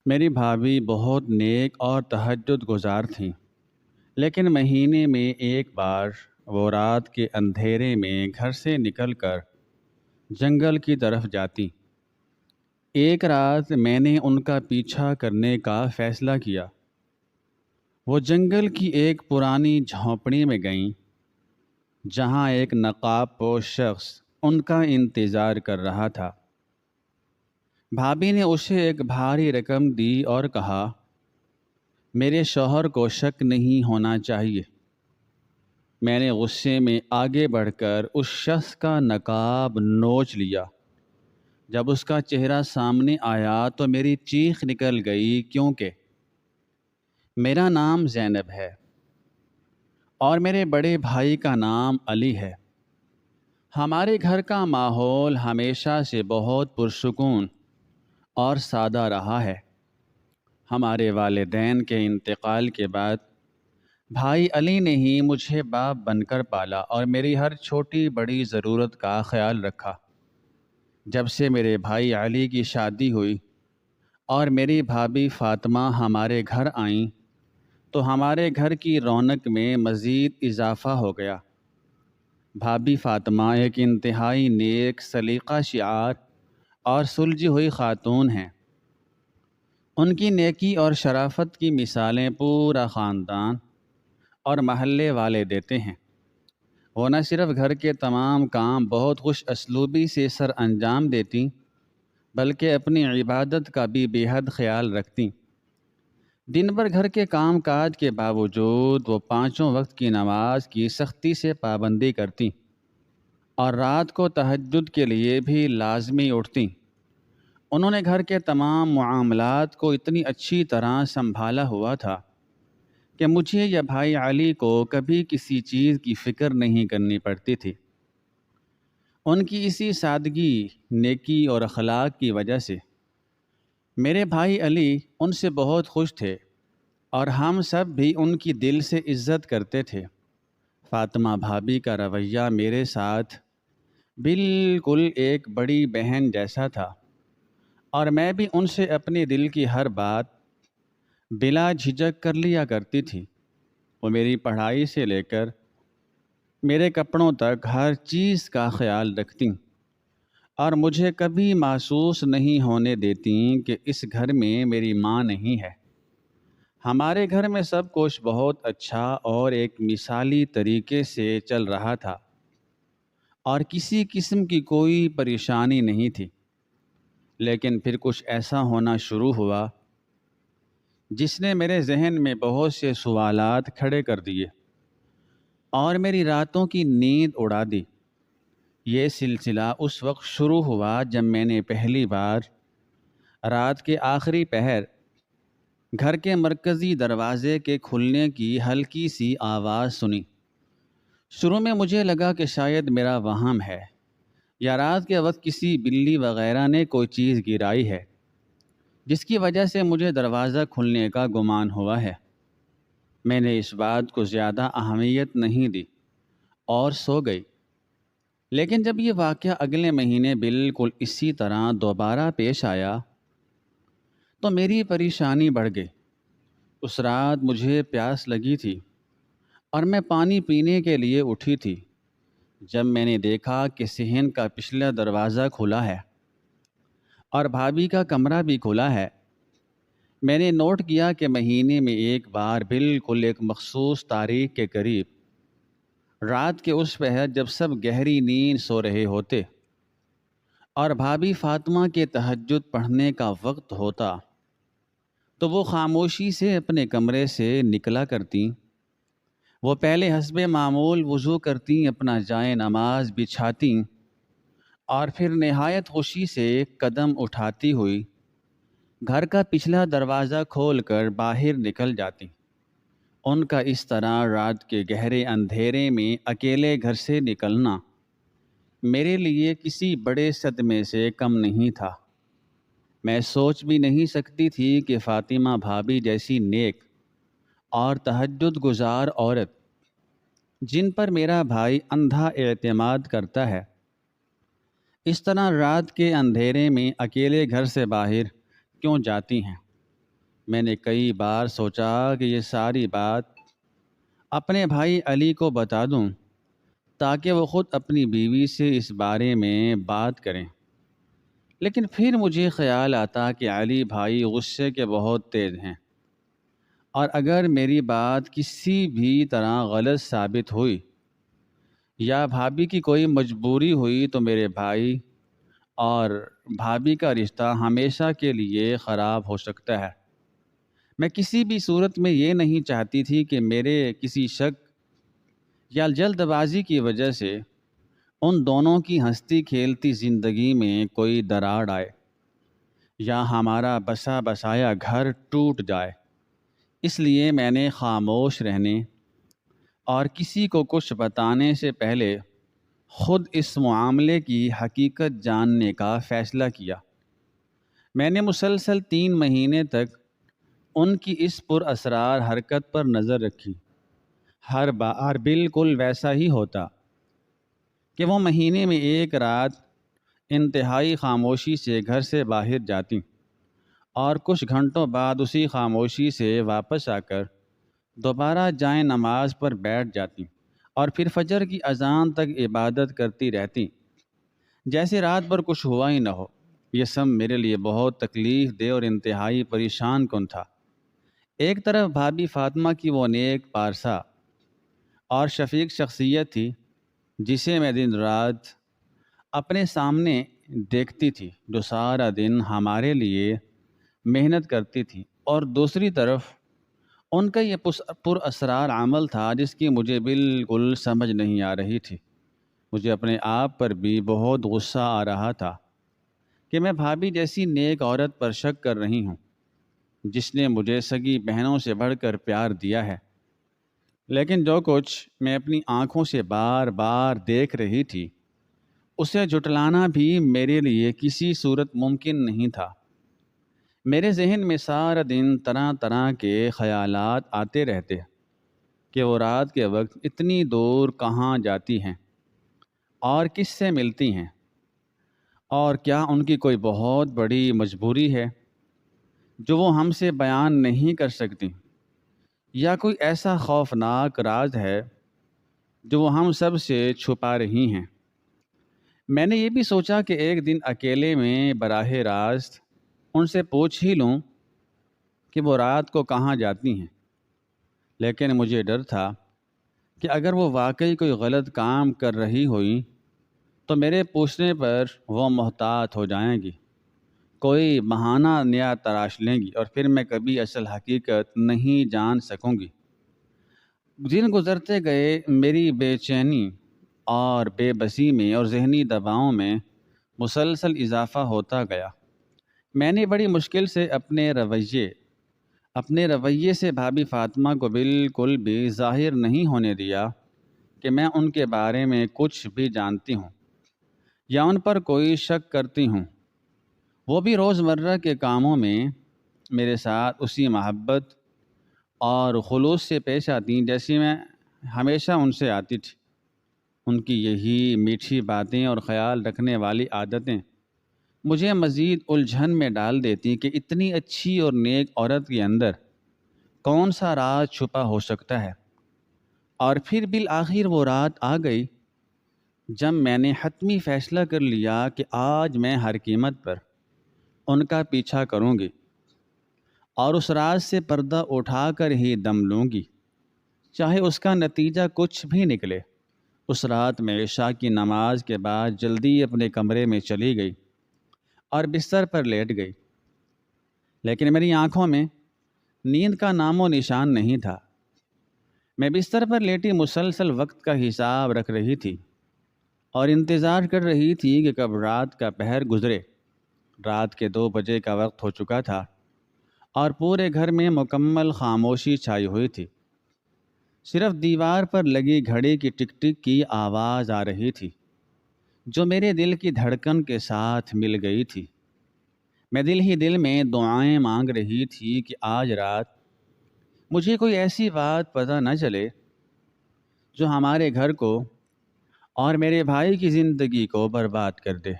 میری بھابھی بہت نیک اور تہجد گزار تھیں، لیکن مہینے میں ایک بار وہ رات کے اندھیرے میں گھر سے نکل کر جنگل کی طرف جاتی۔ ایک رات میں نے ان کا پیچھا کرنے کا فیصلہ کیا۔ وہ جنگل کی ایک پرانی جھونپڑی میں گئیں، جہاں ایک نقاب پوش شخص ان کا انتظار کر رہا تھا۔ بھابھی نے اسے ایک بھاری رقم دی اور کہا، میرے شوہر کو شک نہیں ہونا چاہیے۔ میں نے غصے میں آگے بڑھ کر اس شخص کا نقاب نوچ لیا۔ جب اس کا چہرہ سامنے آیا تو میری چیخ نکل گئی، کیونکہ میرا نام زینب ہے اور میرے بڑے بھائی کا نام علی ہے۔ ہمارے گھر کا ماحول ہمیشہ سے بہت پرسکون اور سادہ رہا ہے۔ ہمارے والدین کے انتقال کے بعد بھائی علی نے ہی مجھے باپ بن کر پالا اور میری ہر چھوٹی بڑی ضرورت کا خیال رکھا۔ جب سے میرے بھائی علی کی شادی ہوئی اور میری بھابھی فاطمہ ہمارے گھر آئیں تو ہمارے گھر کی رونق میں مزید اضافہ ہو گیا۔ بھابھی فاطمہ ایک انتہائی نیک، سلیقہ شعار اور سلجھی ہوئی خاتون ہیں۔ ان کی نیکی اور شرافت کی مثالیں پورا خاندان اور محلے والے دیتے ہیں۔ وہ نہ صرف گھر کے تمام کام بہت خوش اسلوبی سے سر انجام دیتی، بلکہ اپنی عبادت کا بھی بے حد خیال رکھتی۔ دن بھر گھر کے کام کاج کے باوجود وہ 5 وقت کی نماز کی سختی سے پابندی کرتی اور رات کو تہجد کے لیے بھی لازمی اٹھتی۔ انہوں نے گھر کے تمام معاملات کو اتنی اچھی طرح سنبھالا ہوا تھا کہ مجھے یا بھائی علی کو کبھی کسی چیز کی فکر نہیں کرنی پڑتی تھی۔ ان کی اسی سادگی، نیکی اور اخلاق کی وجہ سے میرے بھائی علی ان سے بہت خوش تھے اور ہم سب بھی ان کی دل سے عزت کرتے تھے۔ فاطمہ بھابھی کا رویہ میرے ساتھ بالکل ایک بڑی بہن جیسا تھا، اور میں بھی ان سے اپنے دل کی ہر بات بلا جھجک کر لیا کرتی تھی۔ وہ میری پڑھائی سے لے کر میرے کپڑوں تک ہر چیز کا خیال رکھتیں اور مجھے کبھی محسوس نہیں ہونے دیتیں کہ اس گھر میں میری ماں نہیں ہے۔ ہمارے گھر میں سب کچھ بہت اچھا اور ایک مثالی طریقے سے چل رہا تھا اور کسی قسم کی کوئی پریشانی نہیں تھی۔ لیکن پھر کچھ ایسا ہونا شروع ہوا جس نے میرے ذہن میں بہت سے سوالات کھڑے کر دیے اور میری راتوں کی نیند اڑا دی۔ یہ سلسلہ اس وقت شروع ہوا جب میں نے پہلی بار رات کے آخری پہر گھر کے مرکزی دروازے کے کھلنے کی ہلکی سی آواز سنی۔ شروع میں مجھے لگا کہ شاید میرا وہم ہے یا رات کے وقت کسی بلی وغیرہ نے کوئی چیز گرائی ہے، جس کی وجہ سے مجھے دروازہ کھلنے کا گمان ہوا ہے۔ میں نے اس بات کو زیادہ اہمیت نہیں دی اور سو گئی۔ لیکن جب یہ واقعہ اگلے مہینے بالکل اسی طرح دوبارہ پیش آیا تو میری پریشانی بڑھ گئی۔ اس رات مجھے پیاس لگی تھی اور میں پانی پینے کے لیے اٹھی تھی جب میں نے دیکھا کہ صحن کا پچھلا دروازہ کھلا ہے اور بھابھی کا کمرہ بھی کھلا ہے۔ میں نے نوٹ کیا کہ مہینے میں ایک بار بالکل ایک مخصوص تاریخ کے قریب رات کے اس پہر جب سب گہری نیند سو رہے ہوتے اور بھابھی فاطمہ کے تہجد پڑھنے کا وقت ہوتا تو وہ خاموشی سے اپنے کمرے سے نکلا کرتیں۔ وہ پہلے حسب معمول وضو کرتیں، اپنا جائے نماز بچھاتیں اور پھر نہایت خوشی سے قدم اٹھاتی ہوئی گھر کا پچھلا دروازہ کھول کر باہر نکل جاتی۔ ان کا اس طرح رات کے گہرے اندھیرے میں اکیلے گھر سے نکلنا میرے لیے کسی بڑے صدمے سے کم نہیں تھا۔ میں سوچ بھی نہیں سکتی تھی کہ فاطمہ بھابھی جیسی نیک اور تہجد گزار عورت، جن پر میرا بھائی اندھا اعتماد کرتا ہے، اس طرح رات کے اندھیرے میں اکیلے گھر سے باہر کیوں جاتی ہیں۔ میں نے کئی بار سوچا کہ یہ ساری بات اپنے بھائی علی کو بتا دوں تاکہ وہ خود اپنی بیوی سے اس بارے میں بات کریں، لیکن پھر مجھے خیال آتا کہ علی بھائی غصے کے بہت تیز ہیں، اور اگر میری بات کسی بھی طرح غلط ثابت ہوئی یا بھابھی کی کوئی مجبوری ہوئی تو میرے بھائی اور بھابھی کا رشتہ ہمیشہ کے لیے خراب ہو سکتا ہے۔ میں کسی بھی صورت میں یہ نہیں چاہتی تھی کہ میرے کسی شک یا جلد بازی کی وجہ سے ان دونوں کی ہنستی کھیلتی زندگی میں کوئی دراڑ آئے یا ہمارا بسا بسایا گھر ٹوٹ جائے۔ اس لیے میں نے خاموش رہنے اور کسی کو کچھ بتانے سے پہلے خود اس معاملے کی حقیقت جاننے کا فیصلہ کیا۔ میں نے مسلسل 3 مہینے تک ان کی اس پر اسرار حرکت پر نظر رکھی۔ ہر بار بالکل ویسا ہی ہوتا کہ وہ مہینے میں ایک رات انتہائی خاموشی سے گھر سے باہر جاتی اور کچھ گھنٹوں بعد اسی خاموشی سے واپس آ کر دوبارہ جائیں نماز پر بیٹھ جاتی اور پھر فجر کی اذان تک عبادت کرتی رہتی، جیسے رات بھر کچھ ہوا ہی نہ ہو۔ یہ سب میرے لیے بہت تکلیف دہ اور انتہائی پریشان کن تھا۔ ایک طرف بھابھی فاطمہ کی وہ نیک پارسا اور شفیق شخصیت تھی جسے میں دن رات اپنے سامنے دیکھتی تھی، جو سارا دن ہمارے لیے محنت کرتی تھی، اور دوسری طرف ان کا یہ پر اسرار عمل تھا جس کی مجھے بالکل سمجھ نہیں آ رہی تھی۔ مجھے اپنے آپ پر بھی بہت غصہ آ رہا تھا کہ میں بھابھی جیسی نیک عورت پر شک کر رہی ہوں جس نے مجھے سگی بہنوں سے بڑھ کر پیار دیا ہے، لیکن جو کچھ میں اپنی آنکھوں سے بار بار دیکھ رہی تھی اسے جھٹلانا بھی میرے لیے کسی صورت ممکن نہیں تھا۔ میرے ذہن میں سارا دن طرح طرح کے خیالات آتے رہتے کہ وہ رات کے وقت اتنی دور کہاں جاتی ہیں اور کس سے ملتی ہیں، اور کیا ان کی کوئی بہت بڑی مجبوری ہے جو وہ ہم سے بیان نہیں کر سکتی، یا کوئی ایسا خوفناک راز ہے جو وہ ہم سب سے چھپا رہی ہیں۔ میں نے یہ بھی سوچا کہ ایک دن اکیلے میں براہ راست ان سے پوچھ ہی لوں کہ وہ رات کو کہاں جاتی ہیں، لیکن مجھے ڈر تھا کہ اگر وہ واقعی کوئی غلط کام کر رہی ہوئی تو میرے پوچھنے پر وہ محتاط ہو جائیں گی، کوئی بہانہ نیا تراش لیں گی، اور پھر میں کبھی اصل حقیقت نہیں جان سکوں گی۔ دن گزرتے گئے، میری بے چینی اور بے بسی میں اور ذہنی دباؤں میں مسلسل اضافہ ہوتا گیا۔ میں نے بڑی مشکل سے اپنے رویے سے بھابھی فاطمہ کو بالکل بھی ظاہر نہیں ہونے دیا کہ میں ان کے بارے میں کچھ بھی جانتی ہوں یا ان پر کوئی شک کرتی ہوں۔ وہ بھی روزمرہ کے کاموں میں میرے ساتھ اسی محبت اور خلوص سے پیش آتی جیسی میں ہمیشہ ان سے آتی تھی۔ ان کی یہی میٹھی باتیں اور خیال رکھنے والی عادتیں مجھے مزید الجھن میں ڈال دیتی کہ اتنی اچھی اور نیک عورت کے اندر کون سا راز چھپا ہو سکتا ہے۔ اور پھر بالآخر وہ رات آ گئی جب میں نے حتمی فیصلہ کر لیا کہ آج میں ہر قیمت پر ان کا پیچھا کروں گی اور اس راز سے پردہ اٹھا کر ہی دم لوں گی، چاہے اس کا نتیجہ کچھ بھی نکلے۔ اس رات میں عشاء کی نماز کے بعد جلدی اپنے کمرے میں چلی گئی اور بستر پر لیٹ گئی، لیکن میری آنکھوں میں نیند کا نام و نشان نہیں تھا۔ میں بستر پر لیٹی مسلسل وقت کا حساب رکھ رہی تھی اور انتظار کر رہی تھی کہ کب رات کا پہر گزرے۔ رات کے 2 بجے کا وقت ہو چکا تھا اور پورے گھر میں مکمل خاموشی چھائی ہوئی تھی۔ صرف دیوار پر لگی گھڑی کی ٹک ٹک کی آواز آ رہی تھی جو میرے دل کی دھڑکن کے ساتھ مل گئی تھی۔ میں دل ہی دل میں دعائیں مانگ رہی تھی کہ آج رات مجھے کوئی ایسی بات پتہ نہ چلے جو ہمارے گھر کو اور میرے بھائی کی زندگی کو برباد کر دے۔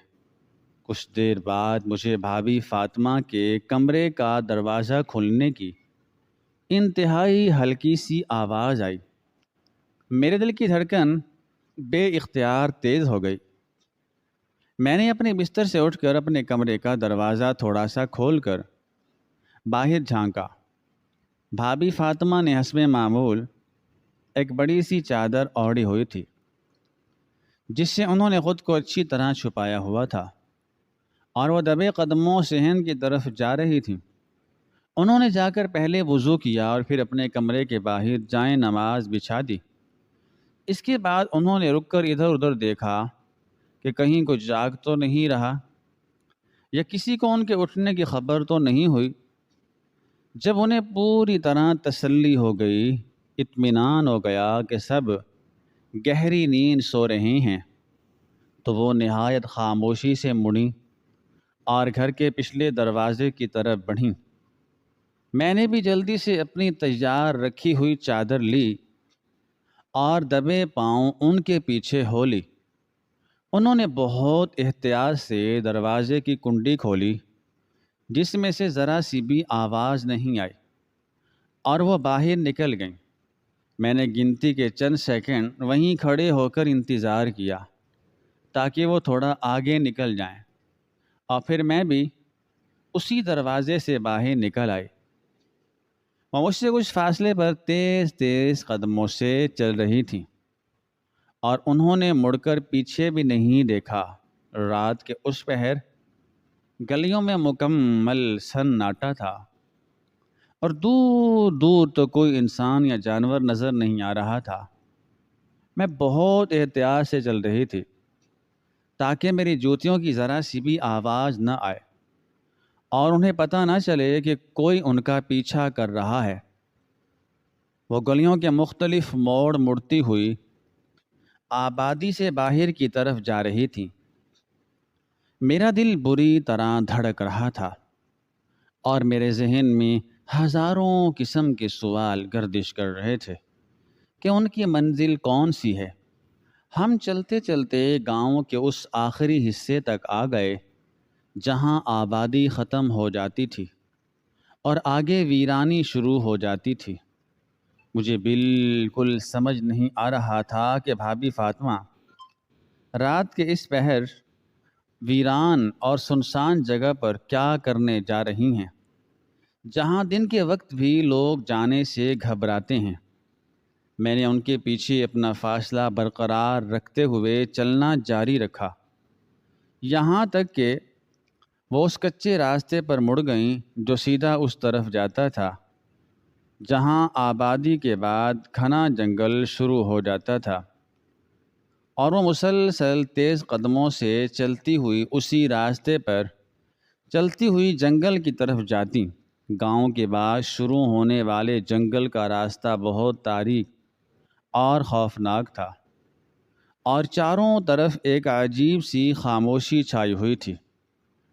کچھ دیر بعد مجھے بھابھی فاطمہ کے کمرے کا دروازہ کھلنے کی انتہائی ہلکی سی آواز آئی۔ میرے دل کی دھڑکن بے اختیار تیز ہو گئی۔ میں نے اپنے بستر سے اٹھ کر اپنے کمرے کا دروازہ تھوڑا سا کھول کر باہر جھانکا۔ بھابھی فاطمہ نے حسب معمول ایک بڑی سی چادر اوڑھی ہوئی تھی، جس سے انہوں نے خود کو اچھی طرح چھپایا ہوا تھا، اور وہ دبے قدموں صحن کی طرف جا رہی تھیں۔ انہوں نے جا کر پہلے وضو کیا اور پھر اپنے کمرے کے باہر جائے نماز بچھا دی۔ اس کے بعد انہوں نے رک کر ادھر ادھر دیکھا کہ کہیں کوئی جاگ تو نہیں رہا یا کسی کو ان کے اٹھنے کی خبر تو نہیں ہوئی۔ جب انہیں پوری طرح تسلی ہو گئی، اطمینان ہو گیا کہ سب گہری نیند سو رہے ہیں، تو وہ نہایت خاموشی سے مڑیں اور گھر کے پچھلے دروازے کی طرف بڑھیں۔ میں نے بھی جلدی سے اپنی تیار رکھی ہوئی چادر لی اور دبے پاؤں ان کے پیچھے ہو لی۔ انہوں نے بہت احتیاط سے دروازے کی کنڈی کھولی، جس میں سے ذرا سی بھی آواز نہیں آئی، اور وہ باہر نکل گئیں۔ میں نے گنتی کے چند سیکنڈ وہیں کھڑے ہو کر انتظار کیا تاکہ وہ تھوڑا آگے نکل جائیں، اور پھر میں بھی اسی دروازے سے باہر نکل آئی۔ وہ مجھ سے کچھ فاصلے پر تیز تیز قدموں سے چل رہی تھیں، اور انہوں نے مڑ کر پیچھے بھی نہیں دیکھا۔ رات کے اس پہر گلیوں میں مکمل سناٹا تھا، اور دور دور تو کوئی انسان یا جانور نظر نہیں آ رہا تھا۔ میں بہت احتیاط سے چل رہی تھی تاکہ میری جوتیوں کی ذرا سی بھی آواز نہ آئے اور انہیں پتہ نہ چلے کہ کوئی ان کا پیچھا کر رہا ہے۔ وہ گلیوں کے مختلف موڑ مڑتی ہوئی آبادی سے باہر کی طرف جا رہی تھی۔ میرا دل بری طرح دھڑک رہا تھا، اور میرے ذہن میں ہزاروں قسم کے سوال گردش کر رہے تھے کہ ان کی منزل کون سی ہے۔ ہم چلتے چلتے گاؤں کے اس آخری حصے تک آ گئے جہاں آبادی ختم ہو جاتی تھی اور آگے ویرانی شروع ہو جاتی تھی۔ مجھے بالکل سمجھ نہیں آ رہا تھا کہ بھابھی فاطمہ رات کے اس پہر ویران اور سنسان جگہ پر کیا کرنے جا رہی ہیں، جہاں دن کے وقت بھی لوگ جانے سے گھبراتے ہیں۔ میں نے ان کے پیچھے اپنا فاصلہ برقرار رکھتے ہوئے چلنا جاری رکھا، یہاں تک کہ وہ اس کچے راستے پر مڑ گئیں جو سیدھا اس طرف جاتا تھا جہاں آبادی کے بعد گھنا جنگل شروع ہو جاتا تھا، اور وہ مسلسل تیز قدموں سے چلتی ہوئی اسی راستے پر چلتی ہوئی جنگل کی طرف جاتی۔ گاؤں کے بعد شروع ہونے والے جنگل کا راستہ بہت تاریک اور خوفناک تھا، اور چاروں طرف ایک عجیب سی خاموشی چھائی ہوئی تھی۔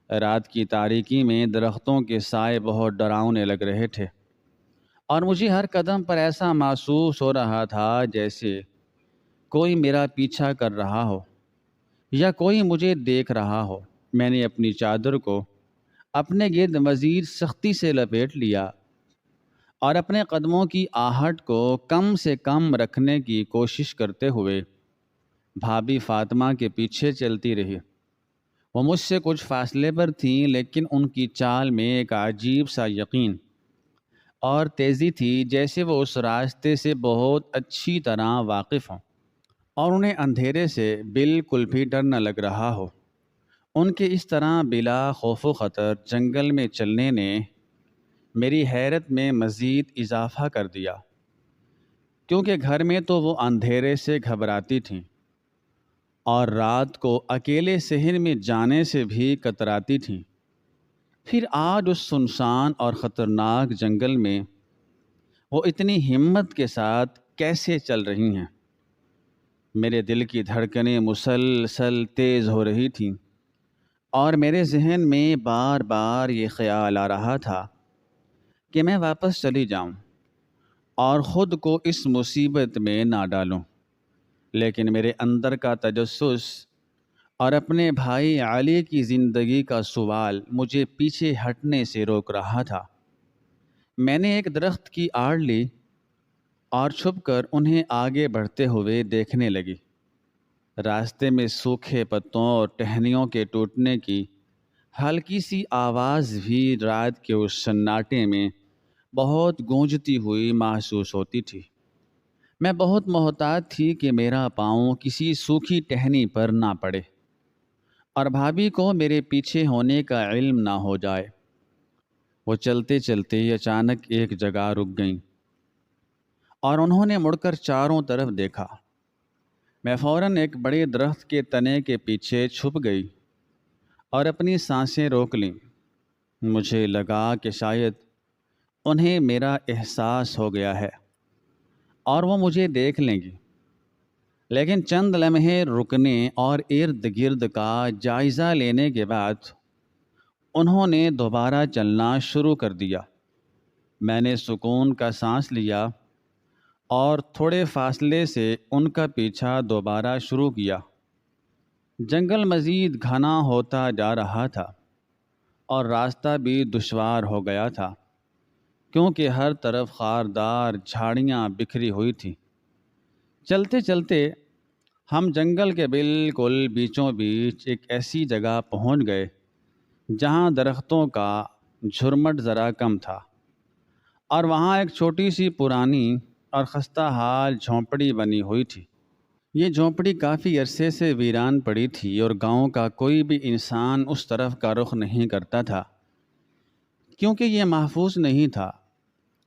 رات کی تاریکی میں درختوں کے سائے بہت ڈراؤنے لگ رہے تھے، اور مجھے ہر قدم پر ایسا محسوس ہو رہا تھا جیسے کوئی میرا پیچھا کر رہا ہو یا کوئی مجھے دیکھ رہا ہو۔ میں نے اپنی چادر کو اپنے گرد مزید سختی سے لپیٹ لیا اور اپنے قدموں کی آہٹ کو کم سے کم رکھنے کی کوشش کرتے ہوئے بھابھی فاطمہ کے پیچھے چلتی رہی۔ وہ مجھ سے کچھ فاصلے پر تھیں، لیکن ان کی چال میں ایک عجیب سا یقین اور تیزی تھی، جیسے وہ اس راستے سے بہت اچھی طرح واقف ہوں اور انہیں اندھیرے سے بالکل بھی ڈر نہ لگ رہا ہو۔ ان کے اس طرح بلا خوف و خطر جنگل میں چلنے نے میری حیرت میں مزید اضافہ کر دیا، کیونکہ گھر میں تو وہ اندھیرے سے گھبراتی تھیں اور رات کو اکیلے صحن میں جانے سے بھی کتراتی تھیں، پھر آج اس سنسان اور خطرناک جنگل میں وہ اتنی ہمت کے ساتھ کیسے چل رہی ہیں؟ میرے دل کی دھڑکنیں مسلسل تیز ہو رہی تھیں، اور میرے ذہن میں بار بار یہ خیال آ رہا تھا کہ میں واپس چلی جاؤں اور خود کو اس مصیبت میں نہ ڈالوں، لیکن میرے اندر کا تجسس اور اپنے بھائی علی کی زندگی کا سوال مجھے پیچھے ہٹنے سے روک رہا تھا۔ میں نے ایک درخت کی آڑ لی اور چھپ کر انہیں آگے بڑھتے ہوئے دیکھنے لگی۔ راستے میں سوکھے پتوں اور ٹہنیوں کے ٹوٹنے کی ہلکی سی آواز بھی رات کے اس سناٹے میں بہت گونجتی ہوئی محسوس ہوتی تھی۔ میں بہت محتاط تھی کہ میرا پاؤں کسی سوکھی ٹہنی پر نہ پڑے اور بھابھی کو میرے پیچھے ہونے کا علم نہ ہو جائے۔ وہ چلتے چلتے اچانک ایک جگہ رک گئیں اور انہوں نے مڑ کر چاروں طرف دیکھا۔ میں فوراً ایک بڑے درخت کے تنے کے پیچھے چھپ گئی اور اپنی سانسیں روک لیں۔ مجھے لگا کہ شاید انہیں میرا احساس ہو گیا ہے اور وہ مجھے دیکھ لیں گی، لیکن چند لمحے رکنے اور ارد گرد کا جائزہ لینے کے بعد انہوں نے دوبارہ چلنا شروع کر دیا۔ میں نے سکون کا سانس لیا اور تھوڑے فاصلے سے ان کا پیچھا دوبارہ شروع کیا۔ جنگل مزید گھنا ہوتا جا رہا تھا اور راستہ بھی دشوار ہو گیا تھا، کیونکہ ہر طرف خاردار جھاڑیاں بکھری ہوئی تھیں۔ چلتے چلتے ہم جنگل کے بالکل بیچوں بیچ ایک ایسی جگہ پہنچ گئے جہاں درختوں کا جھرمٹ ذرا کم تھا، اور وہاں ایک چھوٹی سی پرانی اور خستہ حال جھونپڑی بنی ہوئی تھی۔ یہ جھونپڑی کافی عرصے سے ویران پڑی تھی اور گاؤں کا کوئی بھی انسان اس طرف کا رخ نہیں کرتا تھا، کیونکہ یہ محفوظ نہیں تھا۔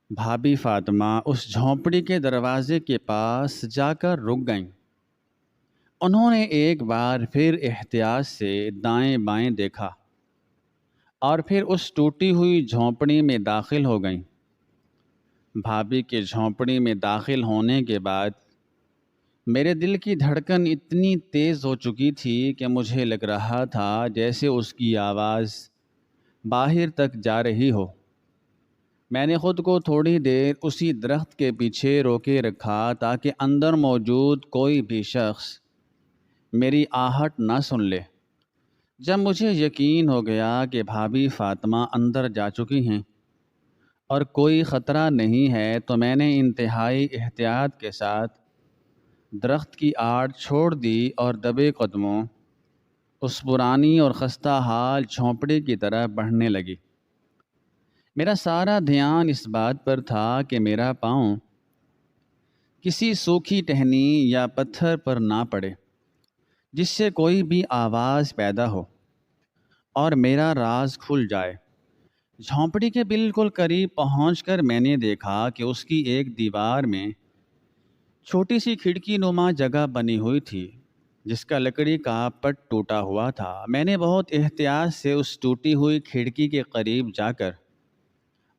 بھابھی فاطمہ اس جھونپڑی کے دروازے کے پاس جا کر رک گئیں۔ انہوں نے ایک بار پھر احتیاط سے دائیں بائیں دیکھا اور پھر اس ٹوٹی ہوئی جھونپڑی میں داخل ہو گئیں۔ بھابھی کے جھونپڑی میں داخل ہونے کے بعد میرے دل کی دھڑکن اتنی تیز ہو چکی تھی کہ مجھے لگ رہا تھا جیسے اس کی آواز باہر تک جا رہی ہو۔ میں نے خود کو تھوڑی دیر اسی درخت کے پیچھے روکے رکھا تاکہ اندر موجود کوئی بھی شخص میری آہٹ نہ سن لے۔ جب مجھے یقین ہو گیا کہ بھابھی فاطمہ اندر جا چکی ہیں اور کوئی خطرہ نہیں ہے، تو میں نے انتہائی احتیاط کے ساتھ درخت کی آڑ چھوڑ دی اور دبے قدموں اس پرانی اور خستہ حال جھونپڑی کی طرف بڑھنے لگی۔ میرا سارا دھیان اس بات پر تھا کہ میرا پاؤں کسی سوکھی ٹہنی یا پتھر پر نہ پڑے جس سے کوئی بھی آواز پیدا ہو اور میرا راز کھل جائے۔ جھونپڑی کے بالکل قریب پہنچ کر میں نے دیکھا کہ اس کی ایک دیوار میں چھوٹی سی کھڑکی نما جگہ بنی ہوئی تھی جس کا لکڑی کا پٹ ٹوٹا ہوا تھا۔ میں نے بہت احتیاط سے اس ٹوٹی ہوئی کھڑکی کے قریب جا کر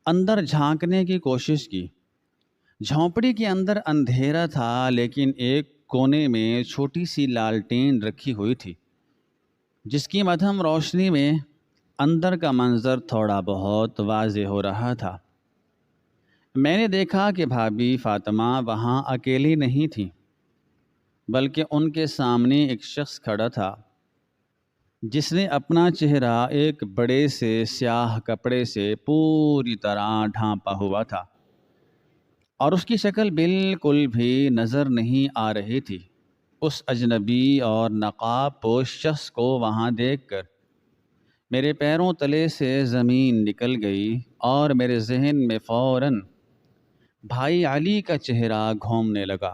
اندر جھانکنے کی کوشش کی۔ جھونپڑی کے اندر اندھیرا تھا، لیکن ایک کونے میں چھوٹی سی لالٹین رکھی ہوئی تھی جس کی مدھم روشنی میں اندر کا منظر تھوڑا بہت واضح ہو رہا تھا۔ میں نے دیکھا کہ بھابھی فاطمہ وہاں اکیلی نہیں تھی، بلکہ ان کے سامنے ایک شخص کھڑا تھا جس نے اپنا چہرہ ایک بڑے سے سیاہ کپڑے سے پوری طرح ڈھانپا ہوا تھا اور اس کی شکل بالکل بھی نظر نہیں آ رہی تھی۔ اس اجنبی اور نقاب پوش شخص کو وہاں دیکھ کر میرے پیروں تلے سے زمین نکل گئی اور میرے ذہن میں فوراً بھائی علی کا چہرہ گھومنے لگا،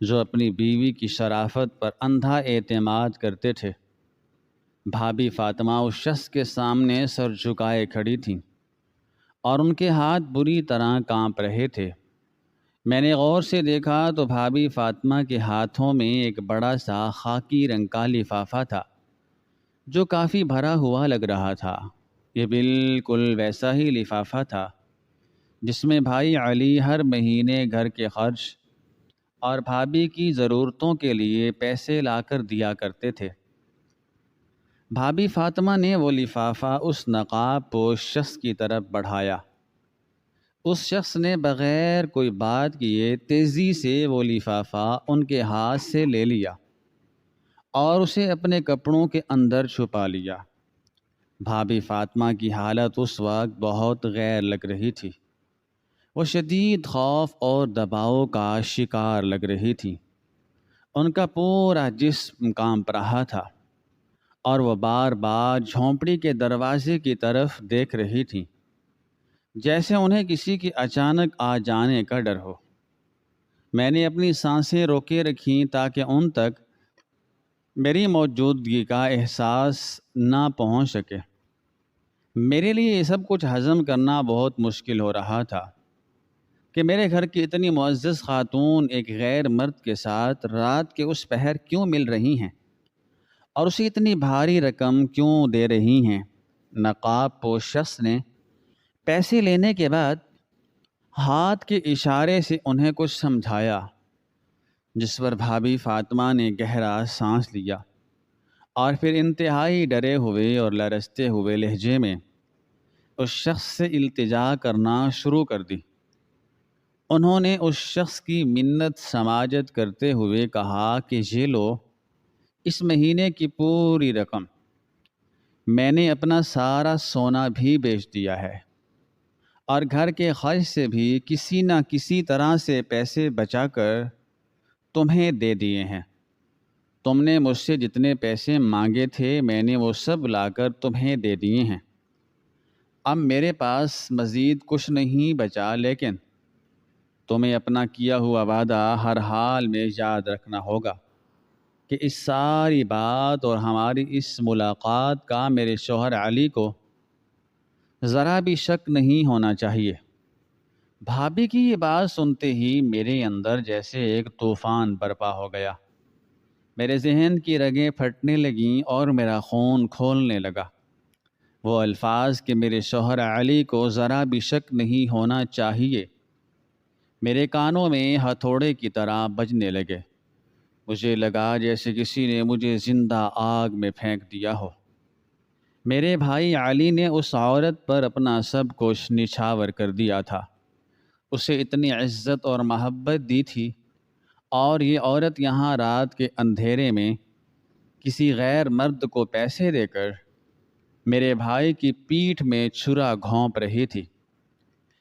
جو اپنی بیوی کی شرافت پر اندھا اعتماد کرتے تھے۔ بھابھی فاطمہ اس شخص کے سامنے سر جھکائے کھڑی تھیں اور ان کے ہاتھ بری طرح کانپ رہے تھے۔ میں نے غور سے دیکھا تو بھابھی فاطمہ کے ہاتھوں میں ایک بڑا سا خاکی رنگ کا لفافہ تھا جو کافی بھرا ہوا لگ رہا تھا۔ یہ بالکل ویسا ہی لفافہ تھا جس میں بھائی علی ہر مہینے گھر کے خرچ اور بھابھی کی ضرورتوں کے لیے پیسے لا کر دیا کرتے تھے۔ بھابھی فاطمہ نے وہ لفافہ اس نقاب پوش شخص کی طرف بڑھایا۔ اس شخص نے بغیر کوئی بات کیے تیزی سے وہ لفافہ ان کے ہاتھ سے لے لیا اور اسے اپنے کپڑوں کے اندر چھپا لیا۔ بھابھی فاطمہ کی حالت اس وقت بہت غیر لگ رہی تھی۔ وہ شدید خوف اور دباؤ کا شکار لگ رہی تھی۔ ان کا پورا جسم کانپ رہا تھا اور وہ بار بار جھونپڑی کے دروازے کی طرف دیکھ رہی تھی، جیسے انہیں کسی کی اچانک آ جانے کا ڈر ہو۔ میں نے اپنی سانسیں روکے رکھیں تاکہ ان تک میری موجودگی کا احساس نہ پہنچ سکے۔ میرے لیے یہ سب کچھ ہضم کرنا بہت مشکل ہو رہا تھا کہ میرے گھر کی اتنی معزز خاتون ایک غیر مرد کے ساتھ رات کے اس پہر کیوں مل رہی ہیں اور اسے اتنی بھاری رقم کیوں دے رہی ہیں۔ نقاب پوش شخص نے پیسے لینے کے بعد ہاتھ کے اشارے سے انہیں کچھ سمجھایا، جس پر بھابھی فاطمہ نے گہرا سانس لیا اور پھر انتہائی ڈرے ہوئے اور لرزتے ہوئے لہجے میں اس شخص سے التجا کرنا شروع کر دی۔ انہوں نے اس شخص کی منت سماجت کرتے ہوئے کہا کہ یہ لو اس مہینے کی پوری رقم، میں نے اپنا سارا سونا بھی بیچ دیا ہے اور گھر کے خرچ سے بھی کسی نہ کسی طرح سے پیسے بچا کر تمہیں دے دیے ہیں۔ تم نے مجھ سے جتنے پیسے مانگے تھے میں نے وہ سب لا کر تمہیں دے دیے ہیں۔ اب میرے پاس مزید کچھ نہیں بچا، لیکن تمہیں اپنا کیا ہوا وعدہ ہر حال میں یاد رکھنا ہوگا کہ اس ساری بات اور ہماری اس ملاقات کا میرے شوہر علی کو ذرا بھی شک نہیں ہونا چاہیے۔ بھابھی کی یہ بات سنتے ہی میرے اندر جیسے ایک طوفان برپا ہو گیا۔ میرے ذہن کی رگیں پھٹنے لگیں اور میرا خون کھولنے لگا۔ وہ الفاظ کہ میرے شوہر علی کو ذرا بھی شک نہیں ہونا چاہیے میرے کانوں میں ہتھوڑے کی طرح بجنے لگے۔ مجھے لگا جیسے کسی نے مجھے زندہ آگ میں پھینک دیا ہو۔ میرے بھائی علی نے اس عورت پر اپنا سب کچھ نچھاور کر دیا تھا، اسے اتنی عزت اور محبت دی تھی، اور یہ عورت یہاں رات کے اندھیرے میں کسی غیر مرد کو پیسے دے کر میرے بھائی کی پیٹھ میں چھرا گھونپ رہی تھی۔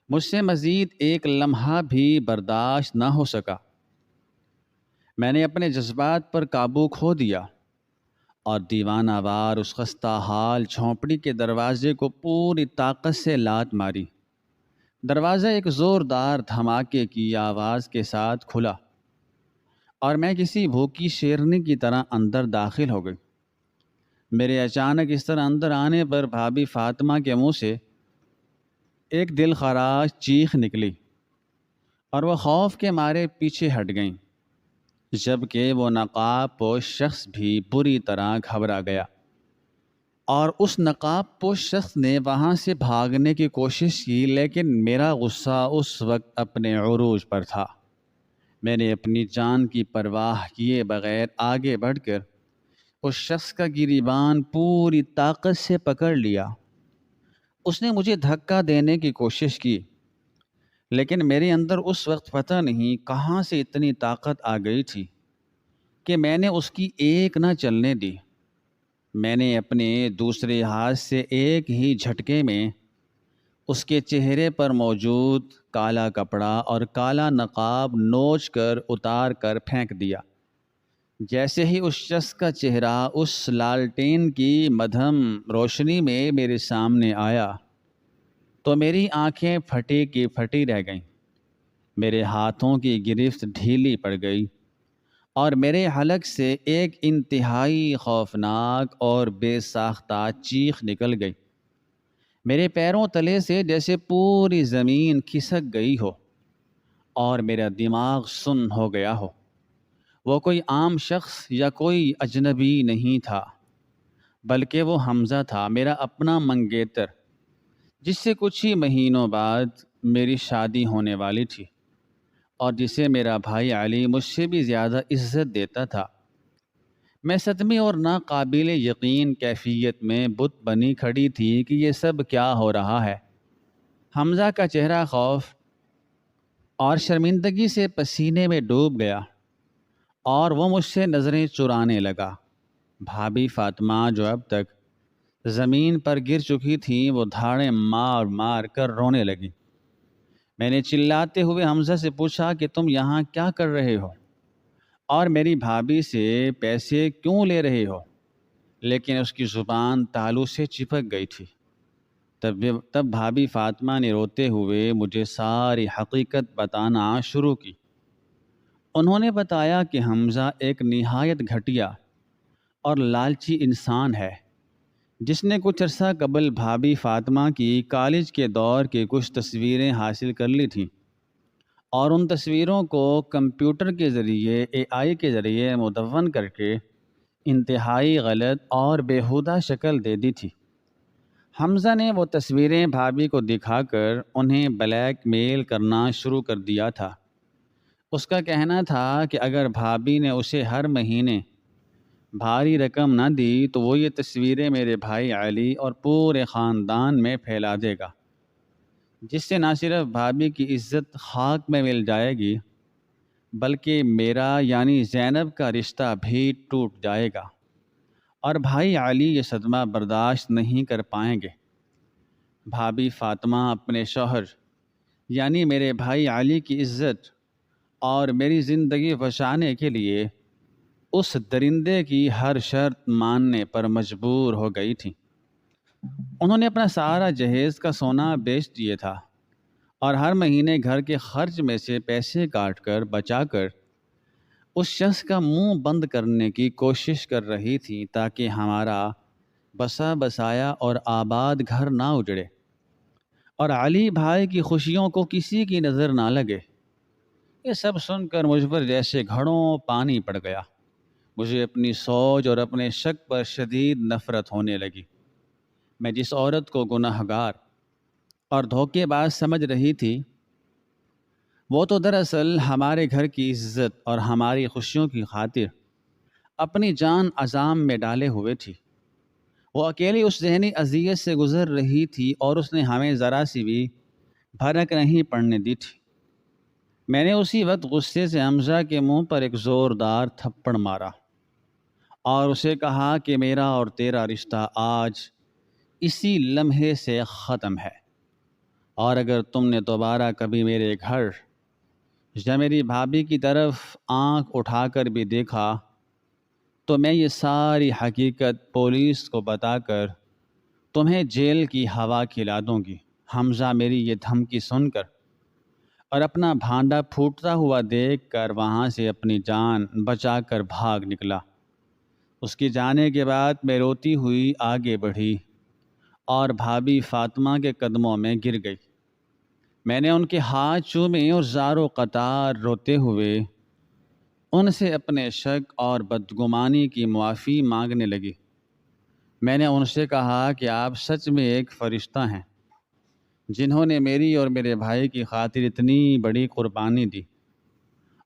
مجھ سے مزید ایک لمحہ بھی برداشت نہ ہو سکا۔ میں نے اپنے جذبات پر قابو کھو دیا اور دیوانہ وار اس خستہ حال جھونپڑی کے دروازے کو پوری طاقت سے لات ماری۔ دروازہ ایک زوردار دھماکے کی آواز کے ساتھ کھلا اور میں کسی بھوکی شیرنی کی طرح اندر داخل ہو گئی۔ میرے اچانک اس طرح اندر آنے پر بھابھی فاطمہ کے منہ سے ایک دل خراش چیخ نکلی اور وہ خوف کے مارے پیچھے ہٹ گئیں، جبکہ وہ نقاب پوش شخص بھی بری طرح گھبرا گیا اور اس نقاب پوش شخص نے وہاں سے بھاگنے کی کوشش کی، لیکن میرا غصہ اس وقت اپنے عروج پر تھا۔ میں نے اپنی جان کی پرواہ کیے بغیر آگے بڑھ کر اس شخص کا گریبان پوری طاقت سے پکڑ لیا۔ اس نے مجھے دھکا دینے کی کوشش کی، لیکن میرے اندر اس وقت پتہ نہیں کہاں سے اتنی طاقت آ گئی تھی کہ میں نے اس کی ایک نہ چلنے دی۔ میں نے اپنے دوسرے ہاتھ سے ایک ہی جھٹکے میں اس کے چہرے پر موجود کالا کپڑا اور کالا نقاب نوچ کر اتار کر پھینک دیا۔ جیسے ہی اس شخص کا چہرہ اس لالٹین کی مدھم روشنی میں میرے سامنے آیا تو میری آنکھیں پھٹی کی پھٹی رہ گئیں، میرے ہاتھوں کی گرفت ڈھیلی پڑ گئی اور میرے حلق سے ایک انتہائی خوفناک اور بے ساختہ چیخ نکل گئی۔ میرے پیروں تلے سے جیسے پوری زمین کھسک گئی ہو اور میرا دماغ سن ہو گیا ہو۔ وہ کوئی عام شخص یا کوئی اجنبی نہیں تھا، بلکہ وہ حمزہ تھا، میرا اپنا منگیتر، جس سے کچھ ہی مہینوں بعد میری شادی ہونے والی تھی اور جسے میرا بھائی علی مجھ سے بھی زیادہ عزت دیتا تھا۔ میں صدمے اور ناقابل یقین کیفیت میں بت بنی کھڑی تھی کہ یہ سب کیا ہو رہا ہے۔ حمزہ کا چہرہ خوف اور شرمندگی سے پسینے میں ڈوب گیا اور وہ مجھ سے نظریں چرانے لگا۔ بھابھی فاطمہ جو اب تک زمین پر گر چکی تھیں وہ دھاڑیں مار مار کر رونے لگی۔ میں نے چلاتے ہوئے حمزہ سے پوچھا کہ تم یہاں کیا کر رہے ہو اور میری بھابھی سے پیسے کیوں لے رہے ہو؟ لیکن اس کی زبان تالو سے چپک گئی تھی۔ تب بھابھی فاطمہ نے روتے ہوئے مجھے ساری حقیقت بتانا شروع کی۔ انہوں نے بتایا کہ حمزہ ایک نہایت گھٹیا اور لالچی انسان ہے جس نے کچھ عرصہ قبل بھابھی فاطمہ کی کالج کے دور کی کچھ تصویریں حاصل کر لی تھیں اور ان تصویروں کو کمپیوٹر کے ذریعے AI کے ذریعے مدون کر کے انتہائی غلط اور بیہودہ شکل دے دی تھی۔ حمزہ نے وہ تصویریں بھابھی کو دکھا کر انہیں بلیک میل کرنا شروع کر دیا تھا۔ اس کا کہنا تھا کہ اگر بھابھی نے اسے ہر مہینے بھاری رقم نہ دی تو وہ یہ تصویریں میرے بھائی علی اور پورے خاندان میں پھیلا دے گا، جس سے نہ صرف بھابھی کی عزت خاک میں مل جائے گی بلکہ میرا یعنی زینب کا رشتہ بھی ٹوٹ جائے گا اور بھائی علی یہ صدمہ برداشت نہیں کر پائیں گے۔ بھابھی فاطمہ اپنے شوہر یعنی میرے بھائی علی کی عزت اور میری زندگی بچانے کے لیے اس درندے کی ہر شرط ماننے پر مجبور ہو گئی تھی۔ انہوں نے اپنا سارا جہیز کا سونا بیچ دیا تھا اور ہر مہینے گھر کے خرچ میں سے پیسے کاٹ کر بچا کر اس شخص کا منہ بند کرنے کی کوشش کر رہی تھی تاکہ ہمارا بسا بسایا اور آباد گھر نہ اجڑے اور علی بھائی کی خوشیوں کو کسی کی نظر نہ لگے۔ یہ سب سن کر مجھ پر جیسے گھڑوں پانی پڑ گیا۔ مجھے اپنی سوچ اور اپنے شک پر شدید نفرت ہونے لگی۔ میں جس عورت کو گناہ گار اور دھوکے باز سمجھ رہی تھی وہ تو دراصل ہمارے گھر کی عزت اور ہماری خوشیوں کی خاطر اپنی جان عذاب میں ڈالے ہوئے تھی۔ وہ اکیلی اس ذہنی اذیت سے گزر رہی تھی اور اس نے ہمیں ذرا سی بھی بھنک نہیں پڑنے دی تھی۔ میں نے اسی وقت غصے سے حمزہ کے منہ پر ایک زوردار تھپڑ مارا اور اسے کہا کہ میرا اور تیرا رشتہ آج اسی لمحے سے ختم ہے، اور اگر تم نے دوبارہ کبھی میرے گھر یا میری بھابھی کی طرف آنکھ اٹھا کر بھی دیکھا تو میں یہ ساری حقیقت پولیس کو بتا کر تمہیں جیل کی ہوا کھلا دوں گی۔ حمزہ میری یہ دھمکی سن کر اور اپنا بھانڈا پھوٹتا ہوا دیکھ کر وہاں سے اپنی جان بچا کر بھاگ نکلا۔ اس کے جانے کے بعد میں روتی ہوئی آگے بڑھی اور بھابھی فاطمہ کے قدموں میں گر گئی۔ میں نے ان کے ہاتھ چومے اور زاروں قطار روتے ہوئے ان سے اپنے شک اور بدگمانی کی معافی مانگنے لگی۔ میں نے ان سے کہا کہ آپ سچ میں ایک فرشتہ ہیں جنہوں نے میری اور میرے بھائی کی خاطر اتنی بڑی قربانی دی،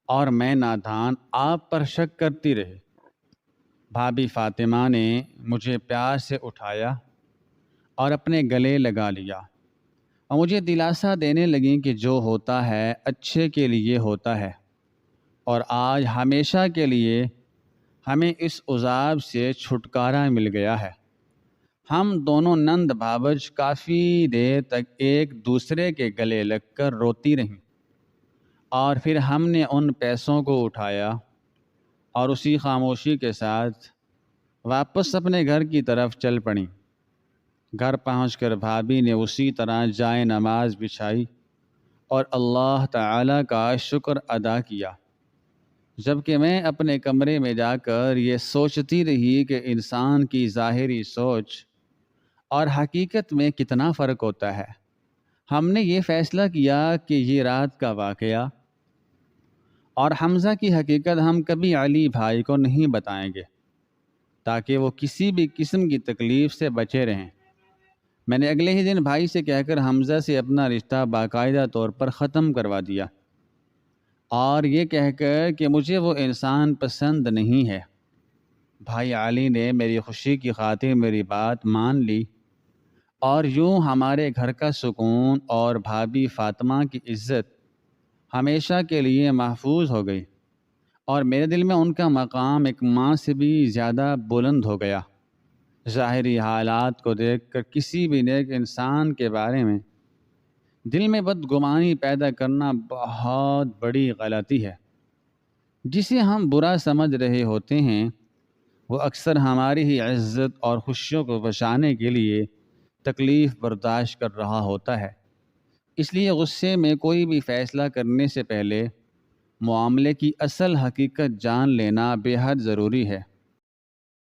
اور میں نادان آپ پر شک کرتی رہی۔ بھابھی فاطمہ نے مجھے پیار سے اٹھایا اور اپنے گلے لگا لیا اور مجھے دلاسا دینے لگیں کہ جو ہوتا ہے اچھے کے لیے ہوتا ہے، اور آج ہمیشہ کے لیے ہمیں اس عذاب سے چھٹکارا مل گیا ہے۔ ہم دونوں نند بھابج کافی دیر تک ایک دوسرے کے گلے لگ کر روتی رہیں، اور پھر ہم نے ان پیسوں کو اٹھایا اور اسی خاموشی کے ساتھ واپس اپنے گھر کی طرف چل پڑیں۔ گھر پہنچ کر بھابھی نے اسی طرح جائے نماز بچھائی اور اللہ تعالیٰ کا شکر ادا کیا، جبکہ میں اپنے کمرے میں جا کر یہ سوچتی رہی کہ انسان کی ظاہری سوچ اور حقیقت میں کتنا فرق ہوتا ہے۔ ہم نے یہ فیصلہ کیا کہ یہ رات کا واقعہ اور حمزہ کی حقیقت ہم کبھی علی بھائی کو نہیں بتائیں گے تاکہ وہ کسی بھی قسم کی تکلیف سے بچے رہیں۔ میں نے اگلے ہی دن بھائی سے کہہ کر حمزہ سے اپنا رشتہ باقاعدہ طور پر ختم کروا دیا، اور یہ کہہ کر کہ مجھے وہ انسان پسند نہیں ہے۔ بھائی علی نے میری خوشی کی خاطر میری بات مان لی، اور یوں ہمارے گھر کا سکون اور بھابھی فاطمہ کی عزت ہمیشہ کے لیے محفوظ ہو گئی، اور میرے دل میں ان کا مقام ایک ماں سے بھی زیادہ بلند ہو گیا۔ ظاہری حالات کو دیکھ کر کسی بھی نیک انسان کے بارے میں دل میں بدگمانی پیدا کرنا بہت بڑی غلطی ہے۔ جسے ہم برا سمجھ رہے ہوتے ہیں وہ اکثر ہماری ہی عزت اور خوشیوں کو بچانے کے لیے تکلیف برداشت کر رہا ہوتا ہے۔ اس لیے غصے میں کوئی بھی فیصلہ کرنے سے پہلے معاملے کی اصل حقیقت جان لینا بے حد ضروری ہے۔